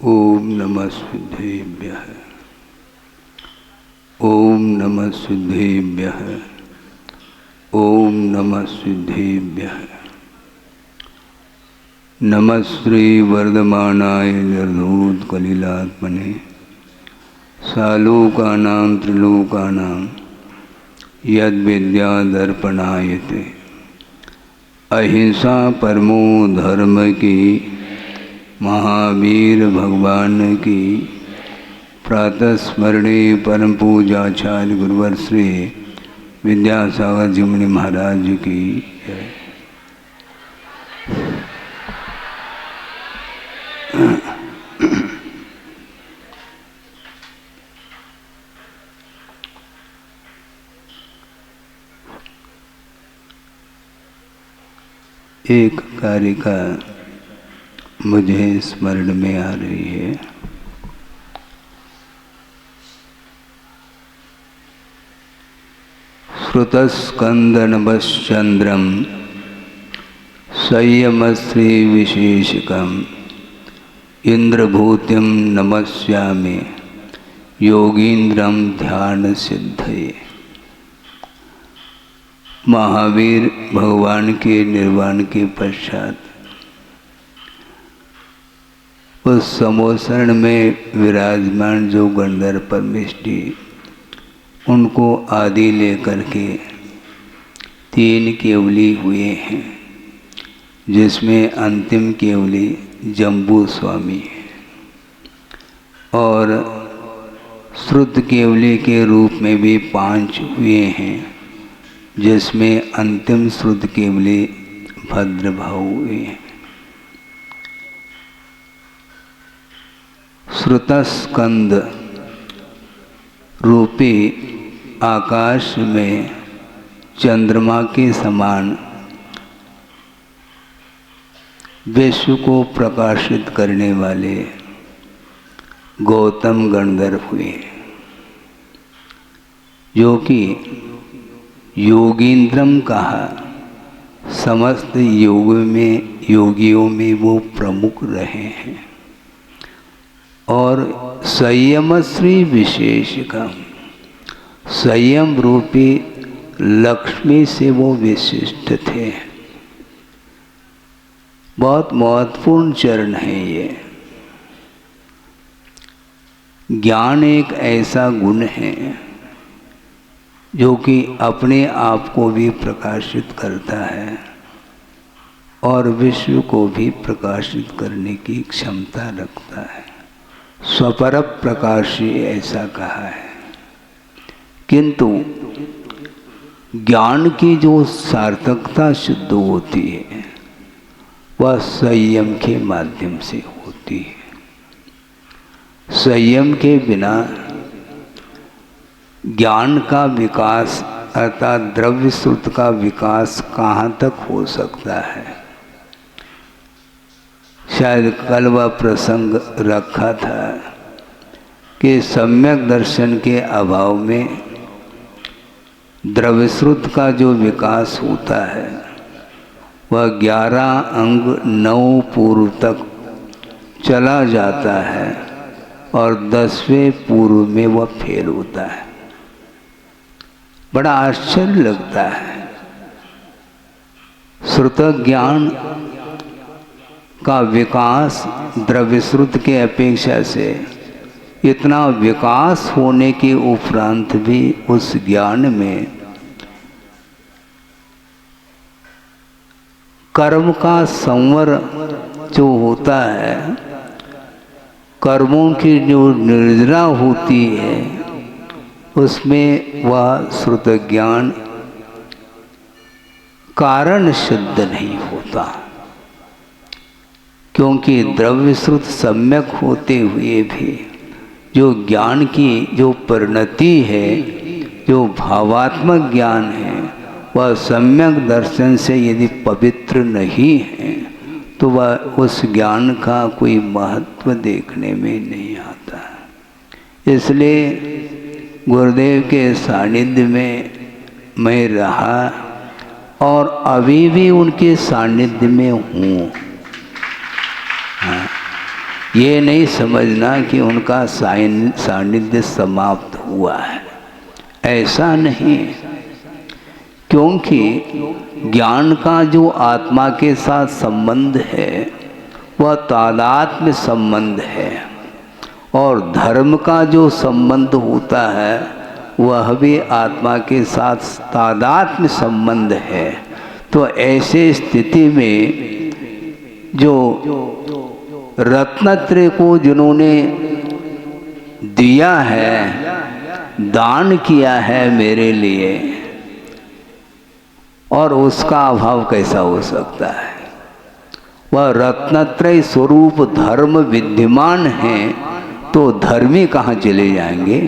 ओम नमः सिद्धेभ्यः। ओम नमः सिद्धेभ्यः। ओम नमः सिद्धेभ्यः। नमः श्री वर्धमानाय निर्धूत कलिलात्मने सालोकानां त्रिलोकानां यद्विद्या दर्पणायते। अहिंसा परमो धर्म की महावीर भगवान की प्रातः स्मरणे परम पूजाचार्य गुरुवर श्री विद्यासागर जी मुनि महाराज की जय। एक कारिका मुझे स्मरण में आ रही है। श्रुतस्कंदनभश्चंद्रम संयमश्री विशेषकम इंद्रभूतिम नमस्यामि योगींद्रम ध्यान सिद्धये। महावीर भगवान के निर्वाण के पश्चात उस समोसरण में विराजमान जो गंधर्व परमेष्टि उनको आदि लेकर के 3 केवली हुए हैं, जिसमें अंतिम केवली जम्बू स्वामी है और श्रुत केवली के रूप में भी 5 हुए हैं, जिसमें अंतिम श्रुत केवली भद्रभाव हुए हैं। श्रुतस्कंद रूपी आकाश में चंद्रमा के समान विश्व को प्रकाशित करने वाले गौतम गंधर्व हुए, जो कि योगींद्रम कहा। समस्त योग में योगियों में वो प्रमुख रहे हैं और संयमश्री विशेषकम संयम रूपी लक्ष्मी से वो विशिष्ट थे। बहुत महत्वपूर्ण चरण है ये। ज्ञान एक ऐसा गुण है जो कि अपने आप को भी प्रकाशित करता है और विश्व को भी प्रकाशित करने की क्षमता रखता है। स्वपर प्रकाशी ऐसा कहा है। किंतु ज्ञान की जो सार्थकता सिद्ध होती है वह संयम के माध्यम से होती है। संयम के बिना ज्ञान का विकास अर्थात द्रव्य श्रुत का विकास कहाँ तक हो सकता है। शायद कल वह प्रसंग रखा था कि सम्यक दर्शन के अभाव में द्रव्यश्रुत का जो विकास होता है वह 11 अंग 9 पूर्व तक चला जाता है और 10वें पूर्व में वह फेल होता है। बड़ा आश्चर्य लगता है। श्रुत ज्ञान का विकास द्रव्यश्रुत के अपेक्षा से इतना विकास होने के उपरांत भी उस ज्ञान में कर्म का संवर जो होता है, कर्मों की जो निर्जरा होती है, उसमें वह श्रुत ज्ञान कारण सिद्ध नहीं होता। क्योंकि द्रव्य श्रुत सम्यक होते हुए भी जो ज्ञान की जो परिणति है, जो भावात्मक ज्ञान है, वह सम्यक दर्शन से यदि पवित्र नहीं है तो वह उस ज्ञान का कोई महत्व देखने में नहीं आता। इसलिए गुरुदेव के सानिध्य में मैं रहा और अभी भी उनके सानिध्य में हूँ। ये नहीं समझना कि उनका सानिध्य समाप्त हुआ है, ऐसा नहीं। क्योंकि ज्ञान का जो आत्मा के साथ संबंध है वह तादात्म्य संबंध है, और धर्म का जो संबंध होता है वह भी आत्मा के साथ तादात्म्य संबंध है। तो ऐसे स्थिति में जो रत्नत्रय को जिन्होंने दिया है, दान किया है मेरे लिए, और उसका अभाव कैसा हो सकता है? वह रत्नत्रय स्वरूप धर्म विद्यमान है तो धर्मी कहाँ चले जाएंगे?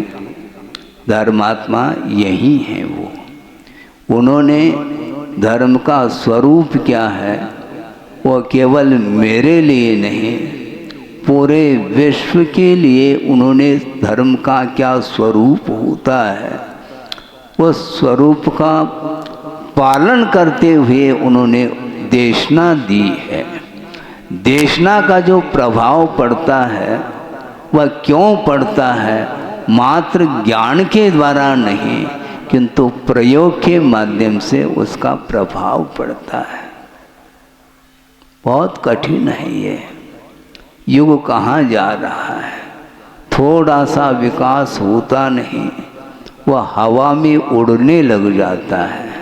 धर्मात्मा यही है वो। उन्होंने धर्म का स्वरूप क्या है, वह केवल मेरे लिए नहीं, पूरे विश्व के लिए उन्होंने धर्म का क्या स्वरूप होता है वह स्वरूप का पालन करते हुए उन्होंने देशना दी है। देशना का जो प्रभाव पड़ता है वह क्यों पड़ता है? मात्र ज्ञान के द्वारा नहीं, किंतु प्रयोग के माध्यम से उसका प्रभाव पड़ता है। बहुत कठिन है ये। युग कहाँ जा रहा है? थोड़ा सा विकास होता नहीं, वह हवा में उड़ने लग जाता है।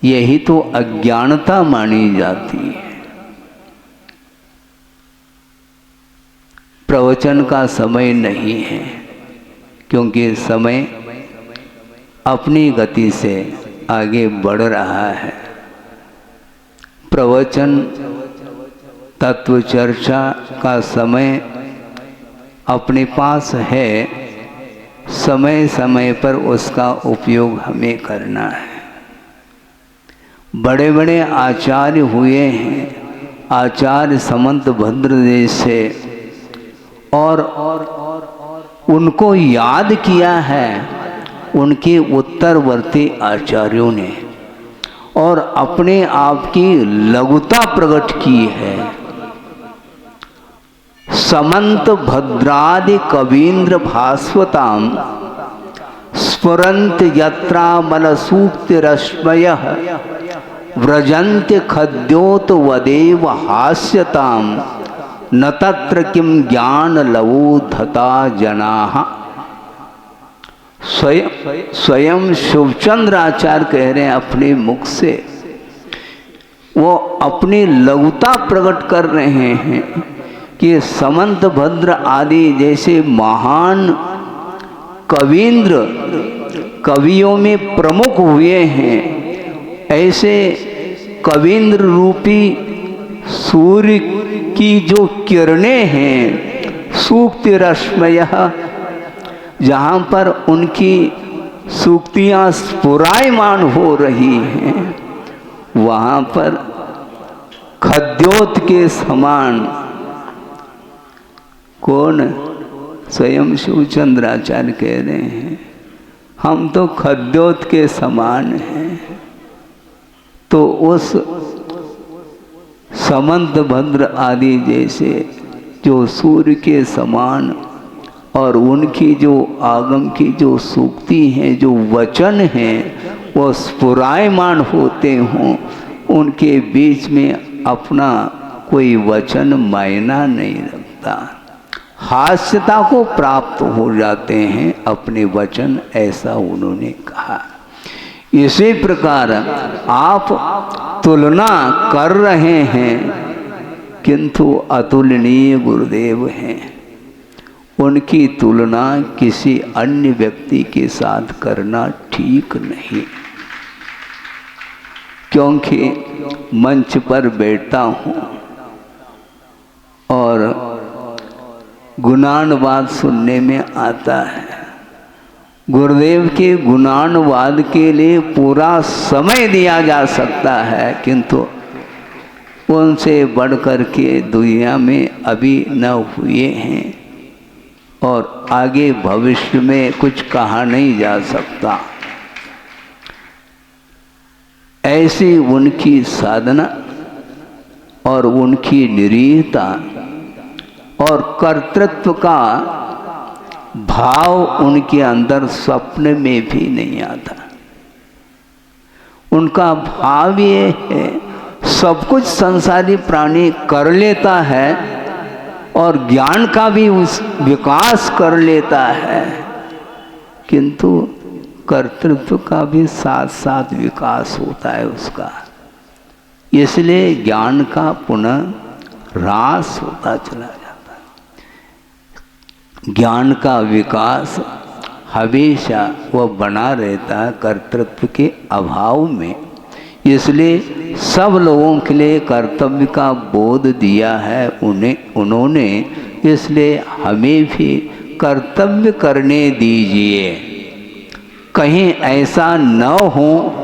यही तो अज्ञानता मानी जाती है। प्रवचन का समय नहीं है, क्योंकि समय अपनी गति से आगे बढ़ रहा है। प्रवचन तत्व चर्चा का समय अपने पास है, समय समय पर उसका उपयोग हमें करना है। बड़े बड़े आचार्य हुए हैं, आचार्य समंत भद्रदेश से, और उनको याद किया है उनके उत्तरवर्ती आचार्यों ने, और अपने आप की लघुता प्रकट की है। समंत भद्रादि कवीन्द्र भास्वताम स्फुरन्त यत्रा मलसूक्ति रश्मयः व्रजन्त्य खद्योत वदेव हास्यताम न तत्र किम ज्ञान लवोधता जनाः। स्वयं शिवचंद्र आचार्य कह रहे हैं अपने मुख से, वो अपनी लघुता प्रकट कर रहे हैं कि समंत भद्र आदि जैसे महान कवीन्द्र कवियों में प्रमुख हुए हैं, ऐसे कवीन्द्र रूपी सूर्य की जो किरणें हैं, सूक्ति रश्मयः, जहाँ पर उनकी सूक्तियाँ स्फुरायमान हो रही हैं, वहाँ पर खद्योत के समान कौन? स्वयं शिवचंद्राचार्य कह रहे हैं हम तो खद्योत के समान हैं। तो उस समंत भद्र आदि जैसे जो सूर्य के समान, और उनकी जो आगम की जो सूक्ति हैं, जो वचन हैं, वो स्फुरायमान होते हों, उनके बीच में अपना कोई वचन मायना नहीं रखता। हास्यता को प्राप्त हो जाते हैं अपने वचन, ऐसा उन्होंने कहा। इसी प्रकार आप तुलना कर रहे हैं, किंतु अतुलनीय गुरुदेव हैं। उनकी तुलना किसी अन्य व्यक्ति के साथ करना ठीक नहीं, क्योंकि मंच पर बैठता हूँ और गुणानुवाद सुनने में आता है। गुरुदेव के गुणानुवाद के लिए पूरा समय दिया जा सकता है, किंतु उनसे बढ़कर के दुनिया में अभी न हुए हैं, और आगे भविष्य में कुछ कहा नहीं जा सकता। ऐसी उनकी साधना और उनकी निरीहता और कर्तृत्व का भाव उनके अंदर स्वप्न में भी नहीं आता। उनका भाव ये है, सब कुछ संसारी प्राणी कर लेता है और ज्ञान का भी उस विकास कर लेता है, किंतु कर्तृत्व का भी साथ साथ विकास होता है उसका। इसलिए ज्ञान का पुनः ह्रास होता चला जाता है। ज्ञान का विकास हमेशा वह बना रहता है कर्तृत्व के अभाव में। इसलिए सब लोगों के लिए कर्तव्य का बोध दिया है उन्होंने, इसलिए हमें भी कर्तव्य करने दीजिए। कहीं ऐसा न हो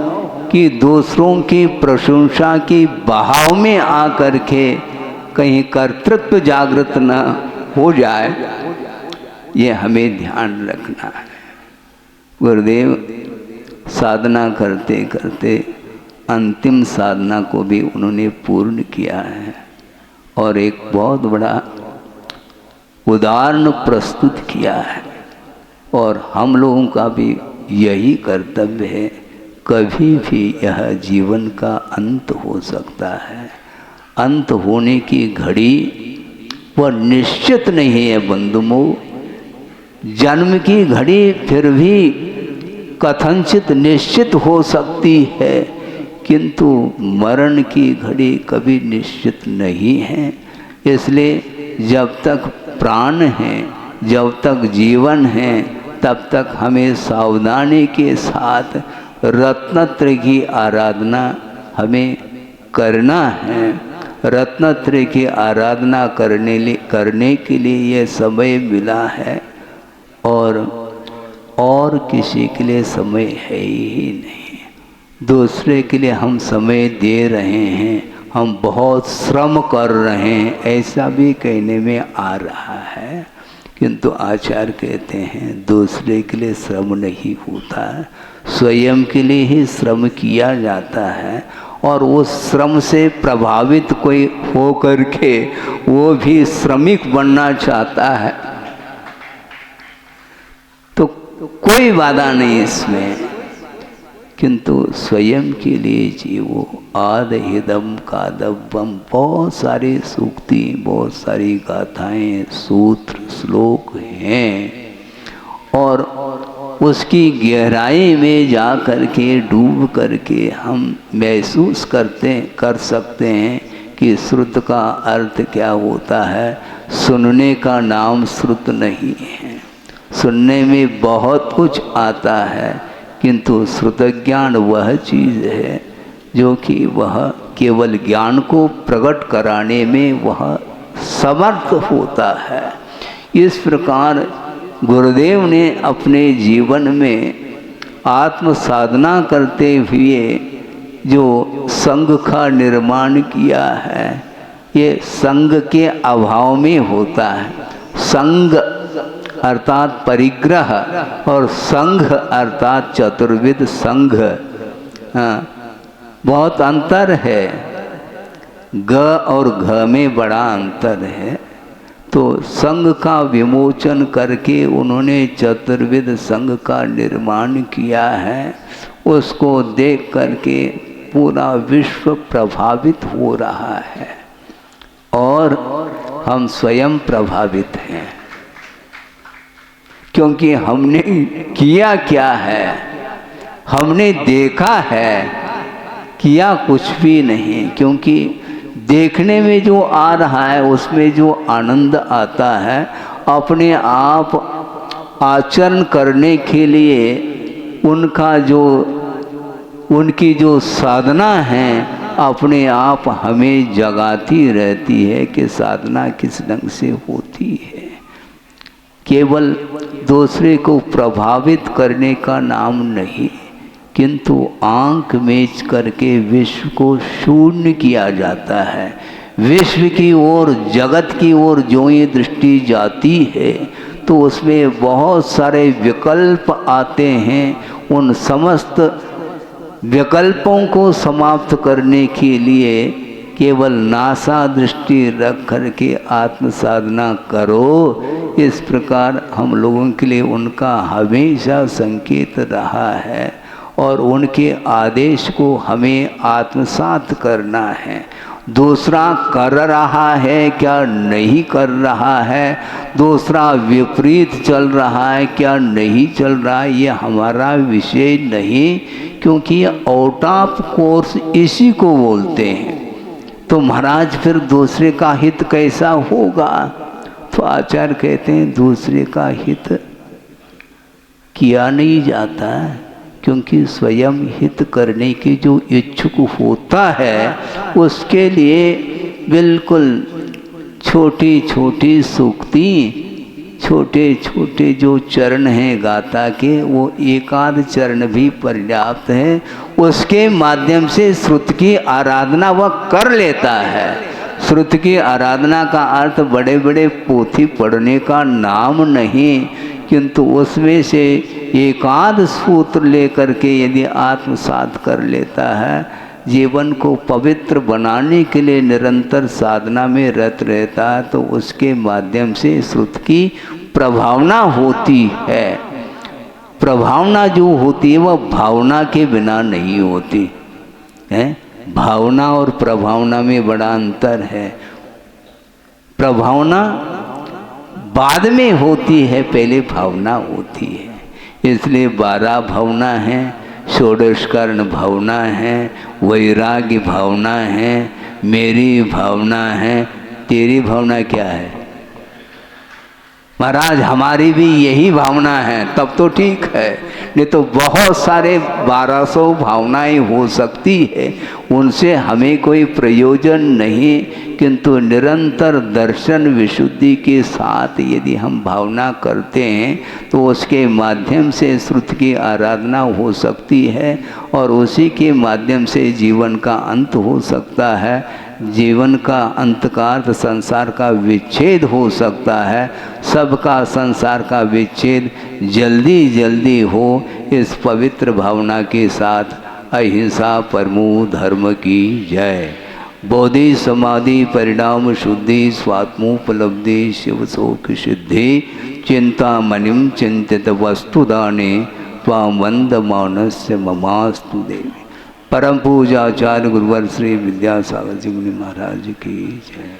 कि दूसरों की प्रशंसा की बहाव में आकर के कहीं कर्तृत्व जागृत न हो जाए, ये हमें ध्यान रखना है। गुरुदेव साधना करते करते अंतिम साधना को भी उन्होंने पूर्ण किया है और एक बहुत बड़ा उदाहरण प्रस्तुत किया है। और हम लोगों का भी यही कर्तव्य है। कभी भी यह जीवन का अंत हो सकता है। अंत होने की घड़ी वह निश्चित नहीं है बंधुओं। जन्म की घड़ी फिर भी कथनचित निश्चित हो सकती है, किंतु मरण की घड़ी कभी निश्चित नहीं है। इसलिए जब तक प्राण है, जब तक जीवन है, तब तक हमें सावधानी के साथ रत्नत्रय की आराधना हमें करना है। रत्नत्रय की आराधना करने के लिए यह समय मिला है और किसी के लिए समय है ही नहीं। दूसरे के लिए हम समय दे रहे हैं, हम बहुत श्रम कर रहे हैं, ऐसा भी कहने में आ रहा है, किंतु आचार्य कहते हैं दूसरे के लिए श्रम नहीं होता है, स्वयं के लिए ही श्रम किया जाता है। और उस श्रम से प्रभावित कोई हो करके वो भी श्रमिक बनना चाहता है तो कोई बाधा नहीं इसमें, किंतु स्वयं के लिए जीवो। आदहिदम कादव्यम, बहुत सारी सूक्ति, बहुत सारी गाथाएं, सूत्र, श्लोक हैं और उसकी गहराई में जा करके डूब करके हम महसूस कर सकते हैं कि श्रुत का अर्थ क्या होता है। सुनने का नाम श्रुत नहीं है। सुनने में बहुत कुछ आता है, किंतु श्रुत ज्ञान वह चीज़ है जो कि वह केवल ज्ञान को प्रकट कराने में वह समर्थ होता है। इस प्रकार गुरुदेव ने अपने जीवन में आत्म साधना करते हुए जो संघ का निर्माण किया है, ये संघ के अभाव में होता है। संघ अर्थात परिग्रह और संघ अर्थात चतुर्विध संघ, बहुत अंतर है। ग और घ में बड़ा अंतर है। तो संघ का विमोचन करके उन्होंने चतुर्विध संघ का निर्माण किया है। उसको देख करके पूरा विश्व प्रभावित हो रहा है और हम स्वयं प्रभावित हैं, क्योंकि हमने किया क्या है, हमने देखा है, किया कुछ भी नहीं। क्योंकि देखने में जो आ रहा है उसमें जो आनंद आता है, अपने आप आचरण करने के लिए उनकी जो साधना है अपने आप हमें जगाती रहती है कि साधना किस ढंग से होती है। केवल दूसरे को प्रभावित करने का नाम नहीं, किंतु आंख मेच करके विश्व को शून्य किया जाता है। विश्व की ओर, जगत की ओर जो ये दृष्टि जाती है तो उसमें बहुत सारे विकल्प आते हैं। उन समस्त विकल्पों को समाप्त करने के लिए केवल नासा दृष्टि रख करके आत्म साधना करो। इस प्रकार हम लोगों के लिए उनका हमेशा संकेत रहा है और उनके आदेश को हमें आत्मसात करना है। दूसरा कर रहा है क्या नहीं कर रहा है, दूसरा विपरीत चल रहा है क्या नहीं चल रहा है, ये हमारा विषय नहीं, क्योंकि ये आउट ऑफ कोर्स इसी को बोलते हैं। तो महाराज फिर दूसरे का हित कैसा होगा? तो आचार्य कहते हैं दूसरे का हित किया नहीं जाता है, क्योंकि स्वयं हित करने की जो इच्छुक होता है उसके लिए बिल्कुल छोटी छोटी सूक्ति, छोटे छोटे जो चरण हैं गाथा के, वो एकाध चरण भी पर्याप्त है। उसके माध्यम से श्रुति की आराधना वह कर लेता है। श्रुति की आराधना का अर्थ बड़े बड़े पोथी पढ़ने का नाम नहीं, किंतु उसमें से एकाध सूत्र लेकर के यदि आत्मसात कर लेता है, जीवन को पवित्र बनाने के लिए निरंतर साधना में रत रहता है, तो उसके माध्यम से श्रुति की प्रभावना होती है। प्रभावना जो होती है वह भावना के बिना नहीं होती है। भावना और प्रभावना में बड़ा अंतर है। प्रभावना बाद में होती है, पहले भावना होती है। इसलिए 12 भावना है, षोडशकर्ण भावना है, वैराग्य भावना है, मेरी भावना है। तेरी भावना क्या है? महाराज हमारी भी यही भावना है, तब तो ठीक है, नहीं तो बहुत सारे 1200 भावनाएं हो सकती है, उनसे हमें कोई प्रयोजन नहीं। किंतु निरंतर दर्शन विशुद्धि के साथ यदि हम भावना करते हैं तो उसके माध्यम से श्रुति की आराधना हो सकती है और उसी के माध्यम से जीवन का अंत हो सकता है। जीवन का अंत का अर्थ संसार का विच्छेद हो सकता है। सबका संसार का विच्छेद जल्दी जल्दी हो, इस पवित्र भावना के साथ अहिंसा परमो धर्म की जय। बोधि समाधि परिणाम शुद्धि स्वात्मोपलब्धि शिव शोक सिद्धि चिंता मनिम चिंतित वस्तुदाने त्वां वंदमानस्य ममास्तु देवी। परम पूजाचार्य गुरुवर श्री विद्यासागर जी महाराज की जय।